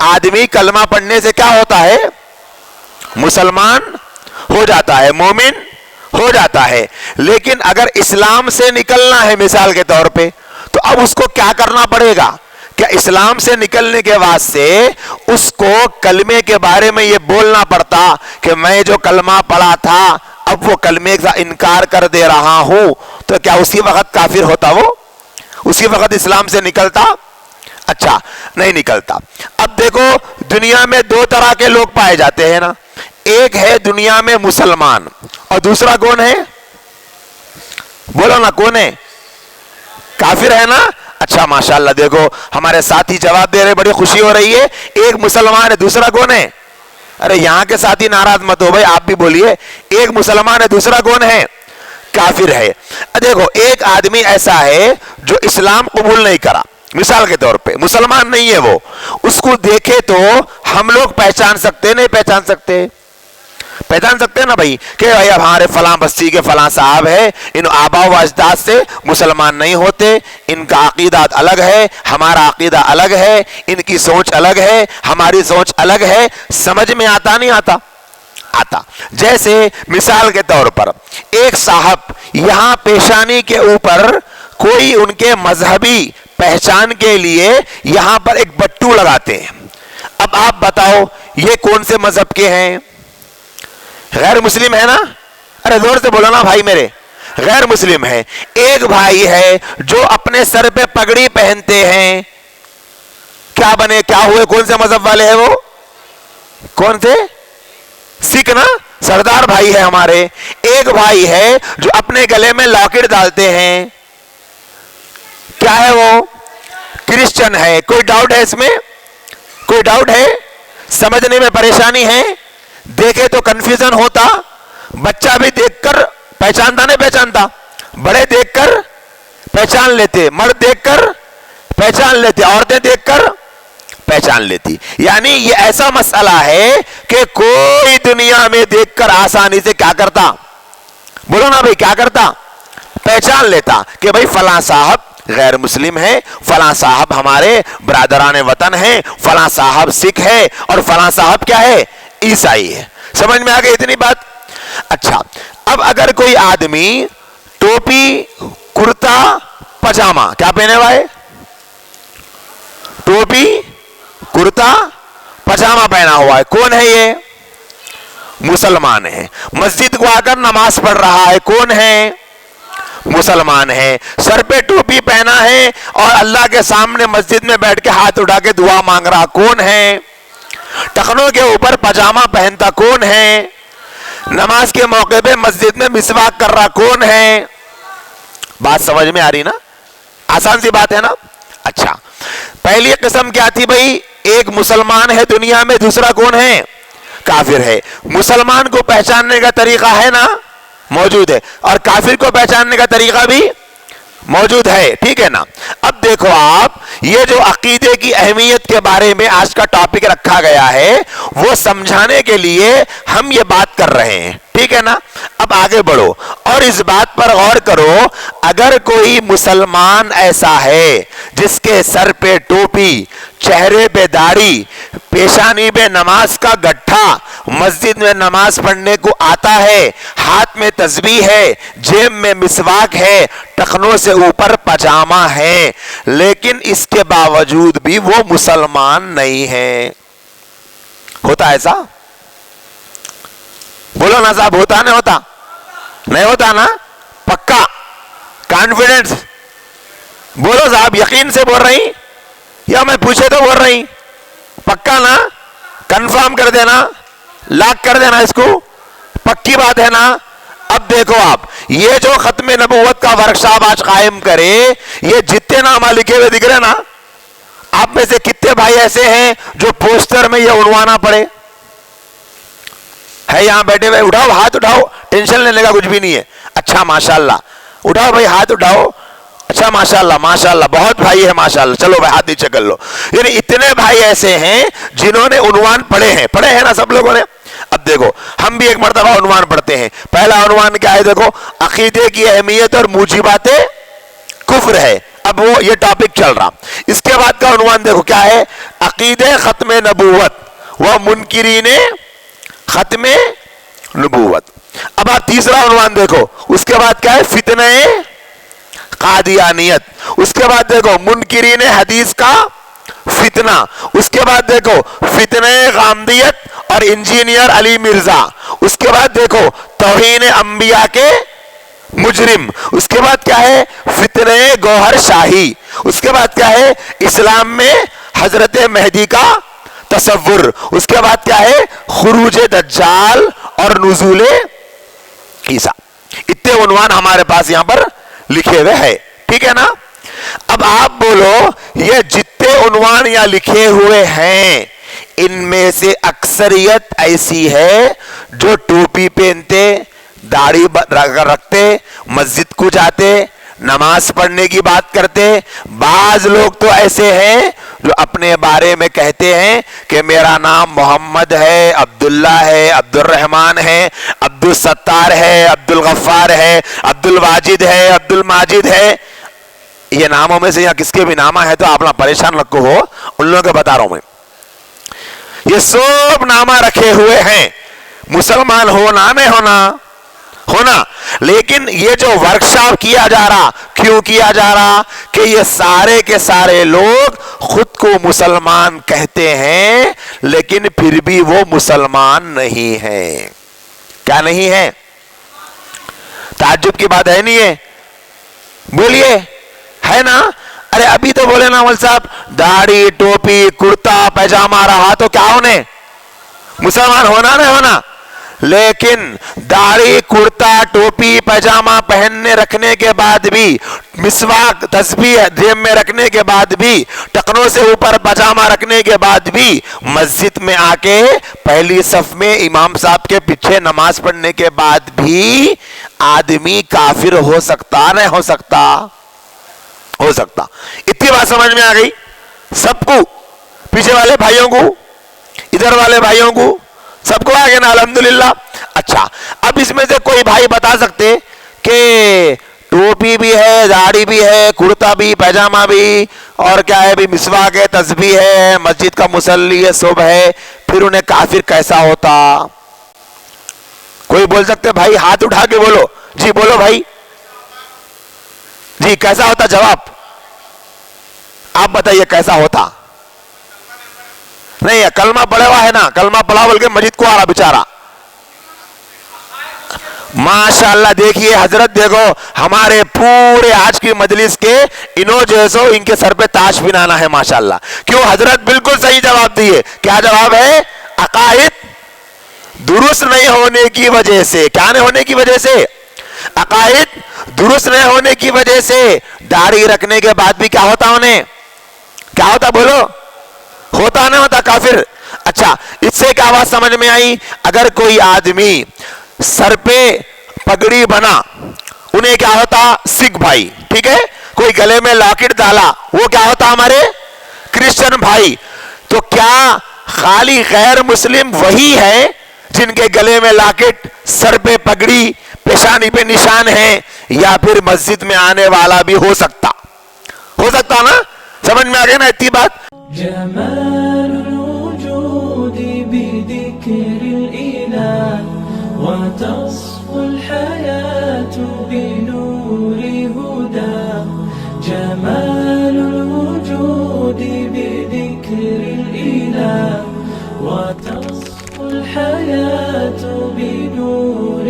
آدمی کلمہ پڑھنے سے کیا ہوتا ہے؟ مسلمان ہو جاتا ہے، مومن ہو جاتا ہے. لیکن اگر اسلام سے نکلنا ہے مثال کے طور پہ، تو اب اس کو کیا کرنا پڑے گا؟ کہ اسلام سے نکلنے کے واسطے اس کو کلمے کے بارے میں یہ بولنا پڑتا کہ میں جو کلمہ پڑھا تھا اب وہ کلمے کا انکار کر دے رہا ہوں. تو کیا اسی وقت کافر ہوتا؟ وہ اسی وقت اسلام سے نکلتا؟ اچھا نہیں نکلتا. اب دیکھو دنیا میں دو طرح کے لوگ پائے جاتے ہیں نا. ایک ہے دنیا میں مسلمان، اور دوسرا کون ہے؟ بولو نا، کون ہے؟ کافر ہے نا. اچھا ماشاءاللہ، دیکھو ہمارے ساتھی جواب دے رہے، بڑی خوشی ہو رہی ہے. ایک مسلمان ہے، دوسرا کون ہے؟ ارے یہاں کے ساتھی ناراض مت ہو بھائی، آپ بھی بولیے. ایک مسلمان ہے، دوسرا کون ہے؟ کافر ہے. دیکھو ایک آدمی ایسا ہے جو اسلام قبول نہیں کرا، مثال کے طور پہ مسلمان نہیں ہے وہ. اس کو دیکھے تو ہم لوگ پہچان سکتے نہیں پہچان سکتے؟ پہچان سکتے ہیں نا بھائی، کہ بھائی اب ہمارے فلاں بستی کے فلاں صاحب ہے، ان آباء و اجداد سے مسلمان نہیں ہوتے، ان کا عقیدہ الگ ہے، ہمارا عقیدہ الگ ہے، ان کی سوچ الگ ہے، ہماری سوچ الگ ہے. سمجھ میں آتا نہیں آتا؟ آتا. جیسے مثال کے طور پر ایک صاحب یہاں پیشانی کے اوپر کوئی ان کے مذہبی پہچان کے لیے یہاں پر ایک بٹو لگاتے ہیں. اب آپ بتاؤ یہ کون سے مذہب کے ہیں؟ غیر مسلم ہے نا؟ ارے زور سے بولو نا بھائی میرے، غیر مسلم ہے. ایک بھائی ہے جو اپنے سر پہ پگڑی پہنتے ہیں، کیا بنے، کیا ہوئے، کون سے مذہب والے ہیں وہ؟ کون سے؟ سکھ نا، سردار بھائی ہے ہمارے. ایک بھائی ہے جو اپنے گلے میں لاکٹ ڈالتے ہیں، کیا ہے وہ؟ کرسچن ہے. کوئی ڈاؤٹ ہے اس میں؟ کوئی ڈاؤٹ ہے؟ سمجھنے میں پریشانی ہے؟ دیکھے تو کنفیوژن ہوتا. بچہ بھی دیکھ کر پہچانتا نہیں پہچانتا؟ بڑے دیکھ کر پہچان لیتے، مرد دیکھ کر پہچان لیتے، عورتیں دیکھ کر پہچان لیتی. یعنی یہ ایسا مسئلہ ہے کہ کوئی دنیا میں دیکھ کر آسانی سے کیا کرتا؟ بولو نا بھائی، کیا کرتا؟ پہچان لیتا کہ بھائی فلاں صاحب غیر مسلم ہے، فلاں صاحب ہمارے برادران وطن ہیں، فلاں صاحب سکھ ہے، اور فلاں صاحب کیا ہے؟ عیسائی ہے. سمجھ میں آگئی اتنی بات؟ اچھا اب اگر کوئی آدمی ٹوپی کرتا پجامہ، کیا پہنے ہوا ہے؟ ٹوپی کرتا پجامہ پہنا ہوا ہے. کون ہے یہ؟ مسلمان ہے. مسجد کو آ کر نماز پڑھ رہا ہے. کون ہے؟ مسلمان ہے. سر پہ ٹوپی پہنا ہے اور اللہ کے سامنے مسجد میں بیٹھ کے ہاتھ اٹھا کے دعا مانگ رہا. کون ہے؟ ٹخنوں کے اوپر پجامہ پہنتا. کون ہے؟ نماز کے موقع پہ مسجد میں مسواک کر رہا. کون ہے؟ بات سمجھ میں آ رہی نا؟ آسان سی بات ہے نا؟ اچھا پہلی قسم کیا تھی بھائی؟ ایک مسلمان ہے دنیا میں، دوسرا کون ہے؟ کافر ہے. مسلمان کو پہچاننے کا طریقہ ہے نا؟ موجود ہے. اور کافر کو پہچاننے کا طریقہ بھی موجود ہے. ٹھیک ہے نا؟ اب دیکھو آپ، یہ جو عقیدے کی اہمیت کے بارے میں آج کا ٹاپک رکھا گیا ہے وہ سمجھانے کے لیے ہم یہ بات کر رہے ہیں. ٹھیک ہے نا؟ اب آگے بڑھو اور اس بات پر غور کرو. اگر کوئی مسلمان ایسا ہے جس کے سر پہ ٹوپی، چہرے پہ داڑھی، پیشانی پہ نماز کا گٹھا، مسجد میں نماز پڑھنے کو آتا ہے، ہاتھ میں تسبیح ہے، جیب میں مسواک ہے، ٹخنوں سے اوپر پجامہ ہے، لیکن اس کے باوجود بھی وہ مسلمان نہیں ہے، ہوتا ایسا؟ بولو نا صاحب، ہوتا نہیں ہوتا؟ نہیں ہوتا نا؟ پکا کانفیڈنس بولو صاحب، یقین سے بول رہی یا میں پوچھے تو بول رہی؟ پکا نا؟ کنفرم کر دینا، لاک کر دینا اس کو، پکی بات ہے نا؟ اب دیکھو آپ، یہ جو ختم نبوت کا ورکشاپ آج قائم کرے، یہ جتنے نام لکھے ہوئے دکھ رہے نا، آپ میں سے کتنے بھائی ایسے ہیں جو پوسٹر میں یہ عنوانا پڑے ہے؟ یہاں بیٹھے ہوئے اٹھاؤ، ہاتھ اٹھاؤ، ٹینشن لینے کا کچھ بھی نہیں ہے. اچھا ماشاءاللہ، اٹھاؤ بھائی ہاتھ اٹھاؤ. اچھا ماشاءاللہ ماشاءاللہ، بہت بھائی ہے ماشاءاللہ. چلو بھائی ہاتھ نیچے کر لو. یعنی اتنے بھائی ایسے ہیں جنہوں نے عنوان پڑھے ہیں نا سب لوگوں نے. اب دیکھو ہم بھی ایک مرتبہ عنوان پڑھتے ہیں. پہلا عنوان کیا ہے؟ دیکھو، عقیدے کی اہمیت اور موجبات کفر ہے. اب وہ یہ ٹاپک چل رہا. اس کے بعد کا عنوان دیکھو کیا ہے, عقیدہ ختم نبوت و منکرین ختم نبوت. اب آپ تیسرا عنوان دیکھو, اس کے بعد کیا ہے, فتنہ قادیانیت. اس کے بعد دیکھو منکرین حدیث کا فتنہ. اس کے بعد دیکھو فتنہ غامدیت اور انجینئر علی مرزا. اس کے بعد دیکھو توہین انبیاء کے مجرم. اس کے بعد کیا ہے, فتنہ گوہر شاہی. اس کے بعد کیا ہے, اسلام میں حضرت مہدی کا تصور. اس کے بعد کیا ہے, خروج دجال اور نزول عیسیٰ. اتنے عنوان ہمارے پاس یہاں پر لکھے ہوئے ہیں, ٹھیک ہے نا. اب آپ بولو یہ جتنے عنوان یہاں لکھے ہوئے ہیں ان میں سے اکثریت ایسی ہے جو ٹوپی پہنتے, داڑھی رکھتے, مسجد کو جاتے, نماز پڑھنے کی بات کرتے. بعض لوگ تو ایسے ہیں جو اپنے بارے میں کہتے ہیں کہ میرا نام محمد ہے, عبداللہ ہے, عبد الرحمن ہے, عبد الستار ہے, عبد الغفار ہے, عبد الواجد ہے, عبد الماجد ہے. یہ ناموں میں سے یا کس کے بھی نامہ ہے تو آپ نہ پریشان رکھو ہو, ان لوگوں کے بتا رہا ہوں میں. یہ سب نامہ رکھے ہوئے ہیں, مسلمان ہونا نہیں ہونا. لیکن یہ جو ورکشاپ کیا جا رہا, کیوں کیا جا رہا, کہ یہ سارے کے سارے لوگ خود کو مسلمان کہتے ہیں لیکن پھر بھی وہ مسلمان نہیں ہیں. کیا نہیں ہے؟ تعجب کی بات ہے نہیں ہے؟ بولیے, ہے نا. ارے ابھی تو بولے نا مول صاحب, داڑھی ٹوپی کرتا پیجامہ رہا تو کیا ہونے, مسلمان ہونا نہیں ہونا. لیکن داڑھی کرتا ٹوپی پیجامہ پہننے رکھنے کے بعد بھی, مسواک تسبیح جیب میں رکھنے کے بعد بھی, ٹکنوں سے اوپر پاجامہ رکھنے کے بعد بھی مسجد میں آ کے پہلی صف میں امام صاحب کے پیچھے نماز پڑھنے کے بعد بھی آدمی کافر ہو سکتا نہیں ہو سکتا؟ ہو سکتا. اتنی بات سمجھ میں آ گئی سب کو, پیچھے والے بھائیوں کو, ادھر والے بھائیوں کو, سب کو آگے نا, الحمدللہ. اچھا, اب اس میں سے کوئی بھائی بتا سکتے کہ ٹوپی بھی ہے, داڑھی بھی ہے, کرتا بھی, پیجامہ بھی, اور کیا ہے بھی, مسواک ہے, تسبیح ہے, مسجد کا مصلی ہے, سب ہے, پھر انہیں کافر کیسا ہوتا؟ کوئی بول سکتے بھائی؟ ہاتھ اٹھا کے بولو جی, بولو بھائی جی, کیسا ہوتا؟ جواب آپ بتائیے کیسا ہوتا؟ نہیں, کلمہ پڑھا ہوا ہے نا, کلمہ پڑھا بول کے مسجد کو آ رہا بیچارہ. ماشاءاللہ. دیکھیے حضرت, دیکھو ہمارے پورے آج کی مجلس کے انہوں جیسو ان کے سر پہ تاج بنانا ہے ماشاءاللہ. کیوں؟ حضرت بالکل صحیح جواب دیے. کیا جواب ہے؟ عقائد درست نہیں ہونے کی وجہ سے. کیا نہیں ہونے کی وجہ سے؟ عقائد درست نہیں ہونے کی وجہ سے داڑھی رکھنے کے بعد بھی کیا ہوتا انہیں؟ کیا ہوتا بولو؟ ہوتا نہیں ہوتا کافر. اچھا, اس سے کیا بات سمجھ میں آئی؟ اگر کوئی آدمی سر پہ پگڑی بنا, انہیں کیا ہوتا؟ سکھ بھائی, ٹھیک ہے. کوئی گلے میں لاکٹ ڈالا, وہ کیا ہوتا؟ ہمارے کرسچن بھائی. تو کیا خالی غیر مسلم وہی ہے جن کے گلے میں لاکٹ, سر پہ پگڑی, پیشانی پہ نشان ہے, یا پھر مسجد میں آنے والا بھی ہو سکتا نا؟ سمجھ میں آ گیا نا اتنی بات؟ جمال الوجود بذكر الإله وتصفو الحياة بنور هداه. جمال الوجود بذكر الإله وتصفو الحياة بنور